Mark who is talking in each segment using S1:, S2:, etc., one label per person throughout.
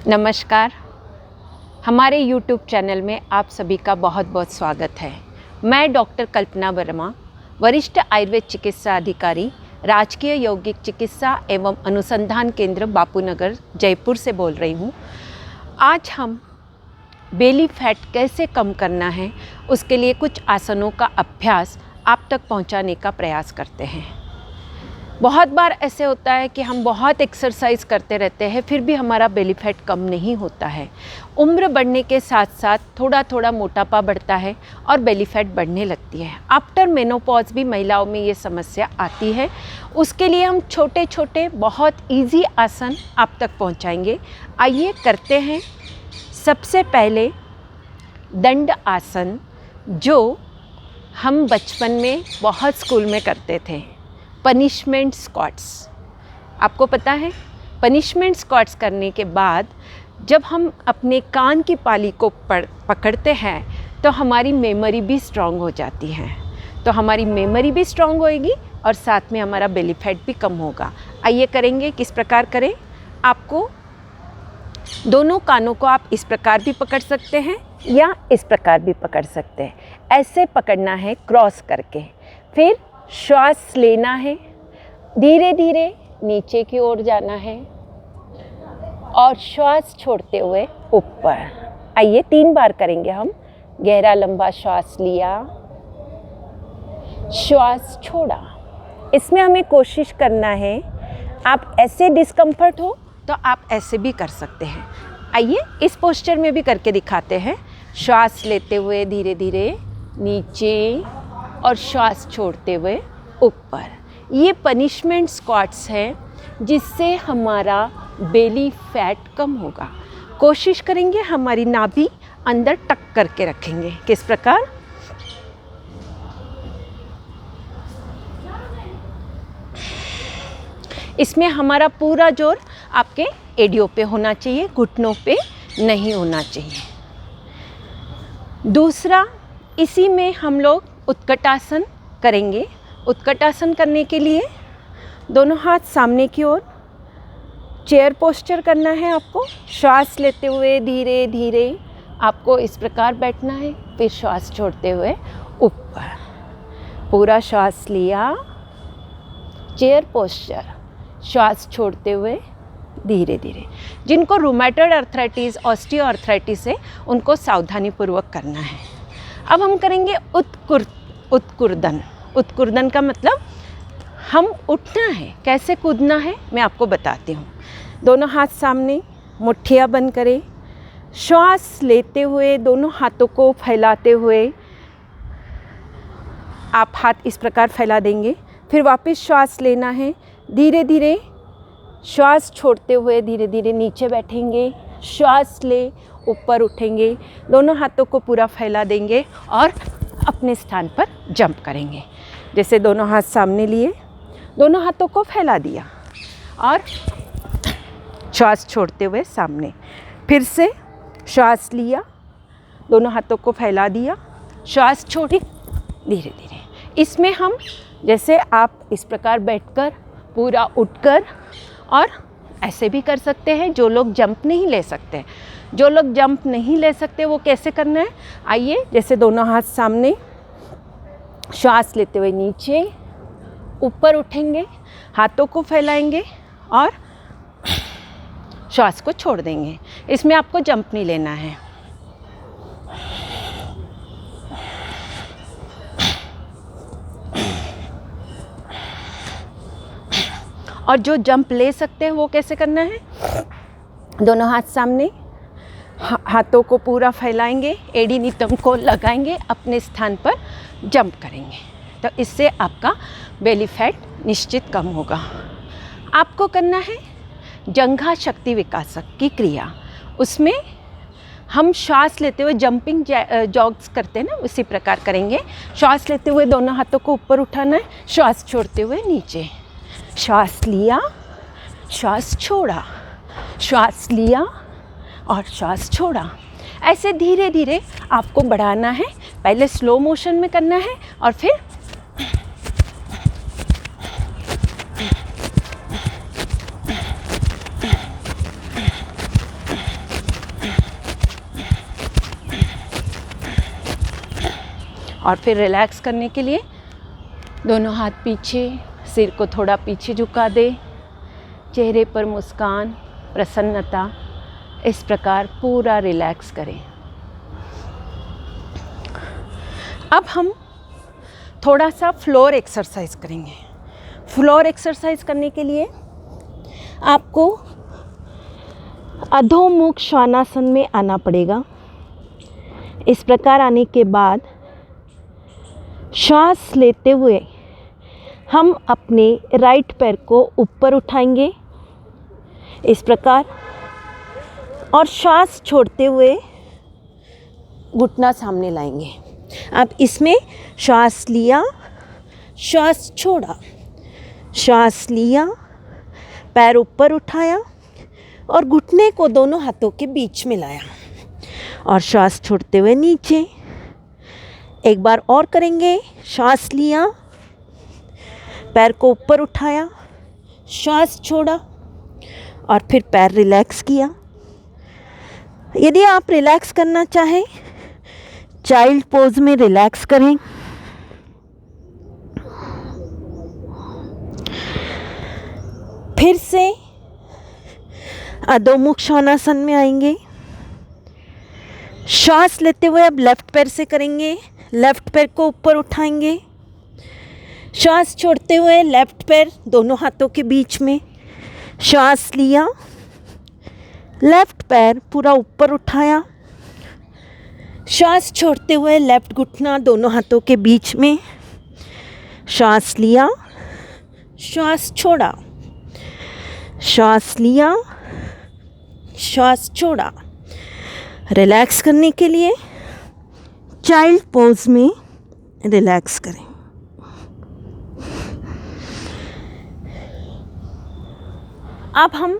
S1: नमस्कार। हमारे YouTube channel में आप सभी का बहुत बहुत स्वागत है। मैं डॉक्टर कल्पना वर्मा, वरिष्ठ आयुर्वेद चिकित्सा अधिकारी, राजकीय यौगिक चिकित्सा एवं अनुसंधान केंद्र बापूनगर जयपुर से बोल रही हूँ। आज हम बेली फैट कैसे कम करना है उसके लिए कुछ आसनों का अभ्यास आप तक पहुँचाने का प्रयास करते हैं। बहुत बार ऐसे होता है कि हम बहुत एक्सरसाइज करते रहते हैं फिर भी हमारा बेली फैट कम नहीं होता है। उम्र बढ़ने के साथ साथ थोड़ा थोड़ा मोटापा बढ़ता है और बेली फैट बढ़ने लगती है। आफ्टर मेनोपॉज भी महिलाओं में ये समस्या आती है। उसके लिए हम छोटे छोटे बहुत इजी आसन आप तक पहुंचाएंगे। आइए करते हैं। सबसे पहले दंड आसन, जो हम बचपन में बहुत स्कूल में करते थे। पनिशमेंट स्क्वाट्स, आपको पता है पनिशमेंट स्क्वाट्स करने के बाद जब हम अपने कान की पाली को पकड़ते हैं तो हमारी मेमोरी भी स्ट्रांग हो जाती है। तो हमारी मेमोरी भी स्ट्रांग होएगी और साथ में हमारा बेली फैट भी कम होगा। आइए करेंगे। किस प्रकार करें? आपको दोनों कानों को आप इस प्रकार भी पकड़ सकते हैं या इस प्रकार भी पकड़ सकते हैं। ऐसे पकड़ना है क्रॉस करके। फिर श्वास लेना है, धीरे धीरे नीचे की ओर जाना है और श्वास छोड़ते हुए ऊपर। आइए 3 बार करेंगे हम। गहरा लंबा श्वास लिया, श्वास छोड़ा। इसमें हमें कोशिश करना है, आप ऐसे डिस्कम्फर्ट हो तो आप ऐसे भी कर सकते हैं। आइए इस पोस्चर में भी करके दिखाते हैं। श्वास लेते हुए धीरे धीरे नीचे और श्वास छोड़ते हुए ऊपर। ये पनिशमेंट स्क्वाट्स हैं जिससे हमारा बेली फैट कम होगा। कोशिश करेंगे हमारी नाभि अंदर टक करके रखेंगे। किस प्रकार? इसमें हमारा पूरा जोर आपके एडियो पे होना चाहिए, घुटनों पे नहीं होना चाहिए। दूसरा, इसी में हम लोग उत्कटासन करेंगे। उत्कटासन करने के लिए दोनों हाथ सामने की ओर चेयर पोस्चर करना है आपको। श्वास लेते हुए धीरे धीरे आपको इस प्रकार बैठना है, फिर श्वास छोड़ते हुए ऊपर। पूरा श्वास लिया, चेयर पोस्चर, श्वास छोड़ते हुए धीरे धीरे। जिनको रूमेटॉइड अर्थराइटिस, ऑस्टियो अर्थराइटिस है, उनको सावधानीपूर्वक करना है। अब हम करेंगे उत्कुर्दन। उत्कुर्दन का मतलब हम उठना है। कैसे कूदना है मैं आपको बताती हूँ। दोनों हाथ सामने, मुट्ठियाँ बंद करें। श्वास लेते हुए दोनों हाथों को फैलाते हुए आप हाथ इस प्रकार फैला देंगे। फिर वापस श्वास लेना है, धीरे धीरे श्वास छोड़ते हुए धीरे धीरे नीचे बैठेंगे। श्वास ले, ऊपर उठेंगे, दोनों हाथों को पूरा फैला देंगे और अपने स्थान पर जंप करेंगे। जैसे दोनों हाथ सामने लिए, दोनों हाथों को फैला दिया और श्वास छोड़ते हुए सामने। फिर से श्वास लिया, दोनों हाथों को फैला दिया, श्वास छोड़ी धीरे धीरे। इसमें हम जैसे आप इस प्रकार बैठकर, पूरा उठकर और ऐसे भी कर सकते हैं। जो लोग जंप नहीं ले सकते, वो कैसे करना है? आइए, जैसे दोनों हाथ सामने, श्वास लेते हुए नीचे, ऊपर उठेंगे, हाथों को फैलाएंगे और श्वास को छोड़ देंगे। इसमें आपको जंप नहीं लेना है। और जो जंप ले सकते हैं वो कैसे करना है? दोनों हाथ सामने, हाथों को पूरा फैलाएंगे, एड़ी नितंब को लगाएंगे, अपने स्थान पर जंप करेंगे। तो इससे आपका बेली फैट निश्चित कम होगा। आपको करना है जंघा शक्ति विकासक की क्रिया। उसमें हम श्वास लेते हुए जंपिंग जॉग्स करते हैं ना, उसी प्रकार करेंगे। श्वास लेते हुए दोनों हाथों को ऊपर उठाना है, श्वास छोड़ते हुए नीचे। श्वास लिया, श्वास छोड़ा, श्वास लिया और श्वास छोड़ा। ऐसे धीरे धीरे आपको बढ़ाना है। पहले स्लो मोशन में करना है और फिर और फिर रिलैक्स करने के लिए दोनों हाथ पीछे, सिर को थोड़ा पीछे झुका दे, चेहरे पर मुस्कान, प्रसन्नता, इस प्रकार पूरा रिलैक्स करें। अब हम थोड़ा सा फ्लोर एक्सरसाइज करेंगे। फ्लोर एक्सरसाइज करने के लिए आपको अधोमुख श्वानासन में आना पड़ेगा। इस प्रकार आने के बाद श्वास लेते हुए हम अपने राइट पैर को ऊपर उठाएंगे इस प्रकार, और श्वास छोड़ते हुए घुटना सामने लाएंगे। अब इसमें श्वास लिया, श्वास छोड़ा, श्वास लिया, पैर ऊपर उठाया और घुटने को दोनों हाथों के बीच में लाया और श्वास छोड़ते हुए नीचे। एक बार और करेंगे। श्वास लिया, पैर को ऊपर उठाया, श्वास छोड़ा और फिर पैर रिलैक्स किया। यदि आप रिलैक्स करना चाहें, चाइल्ड पोज में रिलैक्स करें। फिर से अधोमुख श्वानासन में आएंगे। श्वास लेते हुए अब लेफ्ट पैर से करेंगे। लेफ्ट पैर को ऊपर उठाएंगे, श्वास छोड़ते हुए लेफ्ट पैर दोनों हाथों के बीच में। श्वास लिया, लेफ्ट पैर पूरा ऊपर उठाया, श्वास छोड़ते हुए लेफ्ट घुटना दोनों हाथों के बीच में। श्वास लिया, श्वास छोड़ा, श्वास लिया, श्वास छोड़ा। रिलैक्स करने के लिए चाइल्ड पोज में रिलैक्स करें। अब हम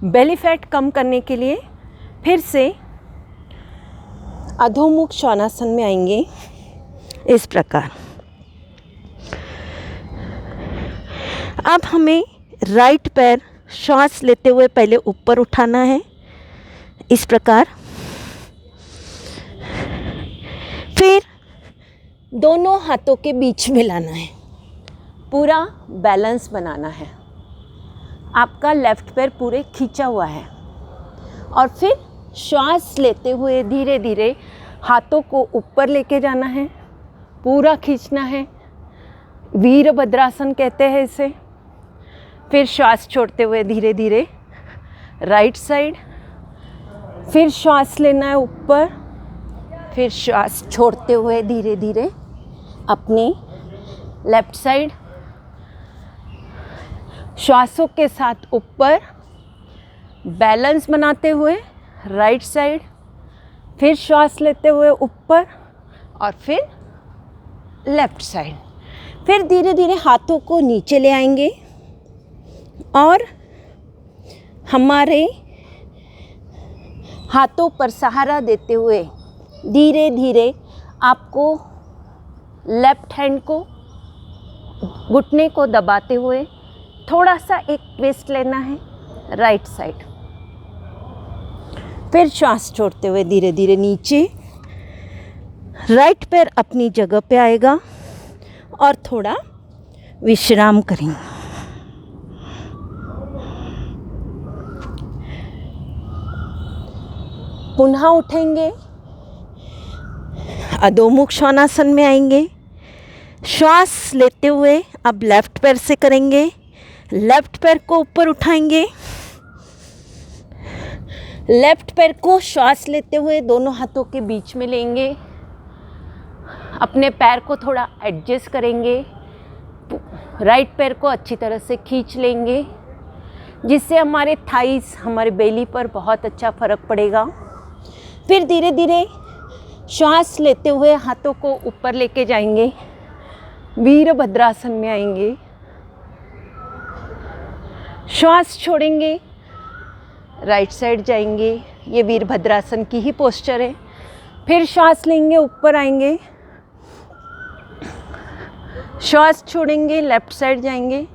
S1: बेली फैट कम करने के लिए फिर से अधोमुख श्वानासन में आएंगे इस प्रकार। अब हमें राइट पैर श्वास लेते हुए पहले ऊपर उठाना है इस प्रकार, फिर दोनों हाथों के बीच में लाना है, पूरा बैलेंस बनाना है। आपका लेफ्ट पैर पूरे खींचा हुआ है और फिर श्वास लेते हुए धीरे धीरे हाथों को ऊपर लेके जाना है, पूरा खींचना है। वीरभद्रासन कहते हैं इसे। फिर श्वास छोड़ते हुए धीरे धीरे राइट साइड, फिर श्वास लेना है ऊपर, फिर श्वास छोड़ते हुए धीरे धीरे अपने लेफ्ट साइड, श्वासों के साथ ऊपर बैलेंस बनाते हुए राइट साइड, फिर श्वास लेते हुए ऊपर और फिर लेफ्ट साइड। फिर धीरे धीरे हाथों को नीचे ले आएंगे और हमारे हाथों पर सहारा देते हुए धीरे धीरे आपको लेफ्ट हैंड को घुटने को दबाते हुए थोड़ा सा एक ट्विस्ट लेना है राइट साइड। फिर श्वास छोड़ते हुए धीरे धीरे नीचे, राइट पैर अपनी जगह पे आएगा और थोड़ा विश्राम करेंगे। पुनः उठेंगे, अधोमुख श्वानासन में आएंगे। श्वास लेते हुए अब लेफ्ट पैर से करेंगे। लेफ्ट पैर को ऊपर उठाएंगे, लेफ्ट पैर को श्वास लेते हुए दोनों हाथों के बीच में लेंगे। अपने पैर को थोड़ा एडजस्ट करेंगे, राइट पैर को अच्छी तरह से खींच लेंगे, जिससे हमारे थाइस, हमारे बेली पर बहुत अच्छा फर्क पड़ेगा। फिर धीरे धीरे श्वास लेते हुए हाथों को ऊपर लेके जाएंगे, वीरभद्रासन में आएंगे। श्वास छोड़ेंगे, राइट साइड जाएंगे। ये वीरभद्रासन की ही पोस्चर है। फिर श्वास लेंगे, ऊपर आएंगे, श्वास छोड़ेंगे, लेफ्ट साइड जाएंगे।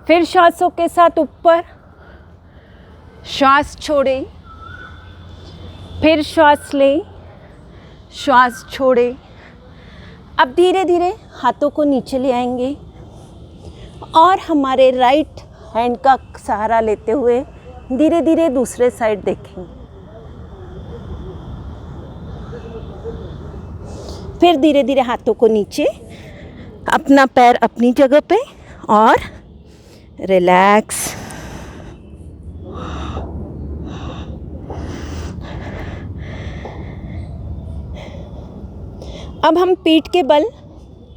S1: फिर श्वासों के साथ ऊपर, श्वास छोड़ें, फिर श्वास लें, श्वास छोड़ें, अब धीरे धीरे हाथों को नीचे ले आएंगे और हमारे राइट हैंड का सहारा लेते हुए धीरे धीरे दूसरे साइड देखेंगे। फिर धीरे धीरे हाथों को नीचे, अपना पैर अपनी जगह पे और रिलैक्स। अब हम पीठ के बल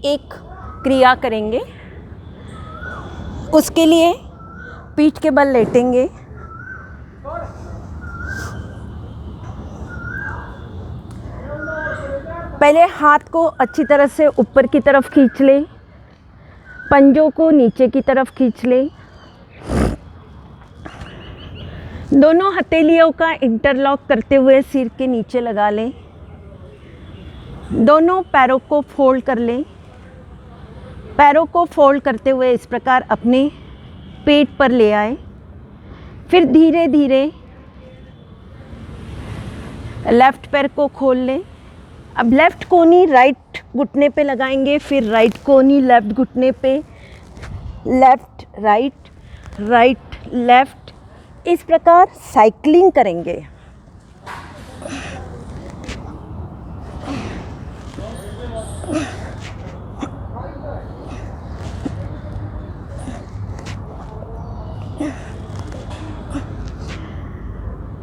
S1: एक क्रिया करेंगे। उसके लिए पीठ के बल लेटेंगे, पहले हाथ को अच्छी तरह से ऊपर की तरफ खींच लें, पंजों को नीचे की तरफ खींच लें, दोनों हथेलियों का इंटरलॉक करते हुए सिर के नीचे लगा लें, दोनों पैरों को फोल्ड कर लें। पैरों को फोल्ड करते हुए इस प्रकार अपने पेट पर ले आए। फिर धीरे धीरे लेफ़्ट पैर को खोल लें। अब लेफ़्ट कोहनी राइट घुटने पे लगाएंगे, फिर राइट कोहनी लेफ़्ट घुटने पे, लेफ़्ट राइट, राइट लेफ़्ट, इस प्रकार साइक्लिंग करेंगे।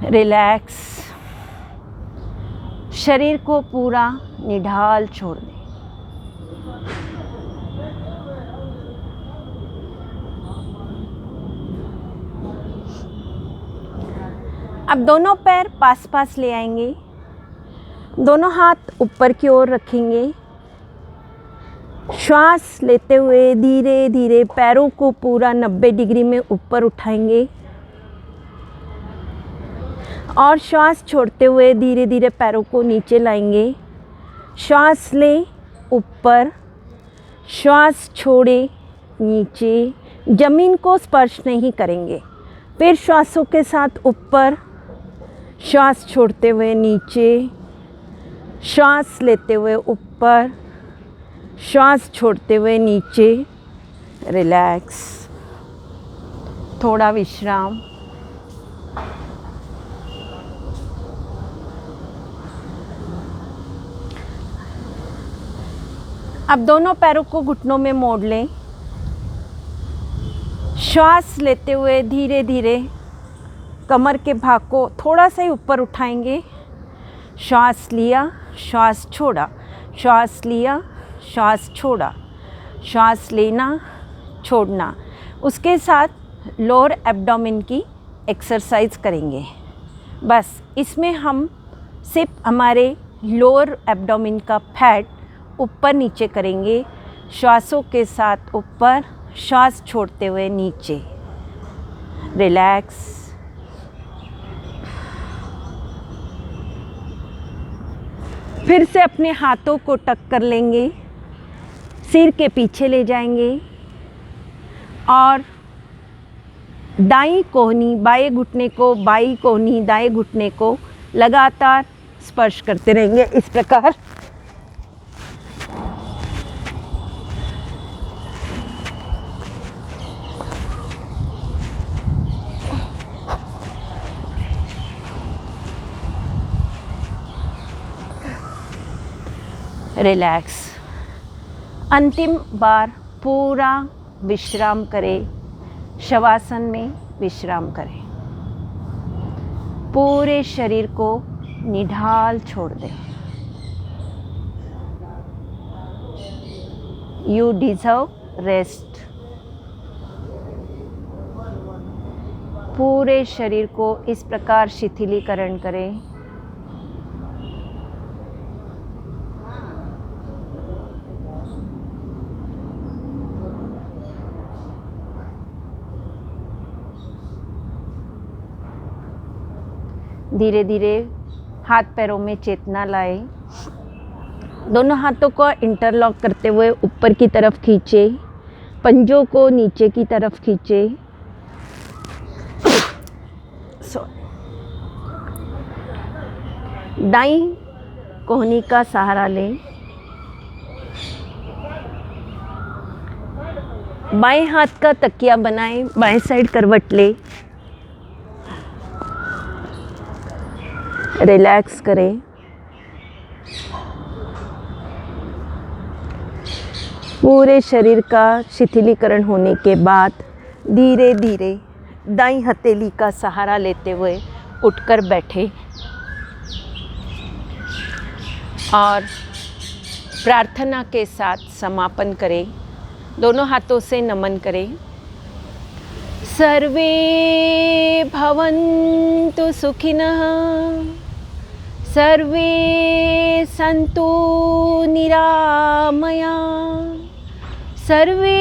S1: रिलैक्स, शरीर को पूरा निढाल छोड़ दें। अब दोनों पैर पास पास ले आएंगे, दोनों हाथ ऊपर की ओर रखेंगे। श्वास लेते हुए धीरे धीरे पैरों को पूरा 90 डिग्री में ऊपर उठाएंगे और श्वास छोड़ते हुए धीरे धीरे पैरों को नीचे लाएंगे। श्वास लें ऊपर, श्वास छोड़े नीचे, ज़मीन को स्पर्श नहीं करेंगे। फिर श्वासों के साथ ऊपर, श्वास छोड़ते हुए नीचे, श्वास लेते हुए ऊपर, श्वास छोड़ते हुए नीचे। रिलैक्स, थोड़ा विश्राम। अब दोनों पैरों को घुटनों में मोड़ लें। श्वास लेते हुए धीरे धीरे कमर के भाग को थोड़ा सा ही ऊपर उठाएंगे। श्वास लिया, श्वास छोड़ा, श्वास लिया, श्वास छोड़ा, श्वास लेना, छोड़ना। उसके साथ लोअर एब्डोमेन की एक्सरसाइज करेंगे। बस इसमें हम सिर्फ हमारे लोअर एब्डोमेन का फैट ऊपर नीचे करेंगे। श्वासों के साथ ऊपर, श्वास छोड़ते हुए नीचे। रिलैक्स। फिर से अपने हाथों को टक कर लेंगे, सिर के पीछे ले जाएंगे और दाईं कोहनी बाएं घुटने को, बाईं कोहनी दाएं घुटने को लगातार स्पर्श करते रहेंगे इस प्रकार। रिलैक्स। अंतिम बार पूरा विश्राम करें, शवासन में विश्राम करें। पूरे शरीर को निढाल छोड़ दें। You deserve rest. पूरे शरीर को इस प्रकार शिथिलीकरण करें। धीरे धीरे हाथ पैरों में चेतना लाए। दोनों हाथों को इंटरलॉक करते हुए ऊपर की तरफ खींचे, पंजों को नीचे की तरफ खींचे। दाईं कोहनी का सहारा लें। बाएं हाथ का तकिया बनाएं, बाएं साइड करवट ले, रिलैक्स करें। पूरे शरीर का शिथिलीकरण होने के बाद धीरे धीरे दाईं हथेली का सहारा लेते हुए उठकर बैठे और प्रार्थना के साथ समापन करें। दोनों हाथों से नमन करें। सर्वे भवन्तु सुखिनः, सर्वे सन्तु निरामया, सर्वे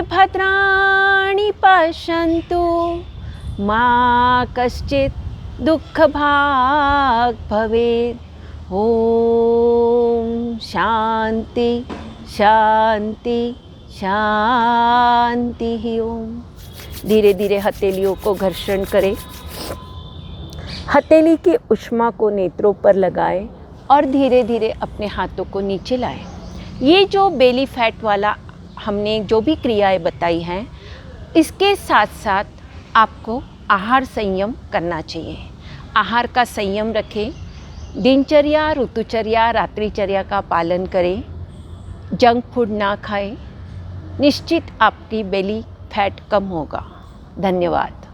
S1: भद्राणि पश्यन्तु, मा कश्चित् दुःखभाग् भवेत्। ओम शांति शांति शांति ही ओम। धीरे धीरे हथेलियों को घर्षण करें। हथेली की ऊष्मा को नेत्रों पर लगाएं और धीरे धीरे अपने हाथों को नीचे लाएं। ये जो बेली फैट वाला हमने जो भी क्रियाएं बताई हैं, इसके साथ साथ आपको आहार संयम करना चाहिए। आहार का संयम रखें। दिनचर्या, ऋतुचर्या, रात्रिचर्या का पालन करें। जंक फूड ना खाएं। निश्चित आपकी बेली फैट कम होगा। धन्यवाद।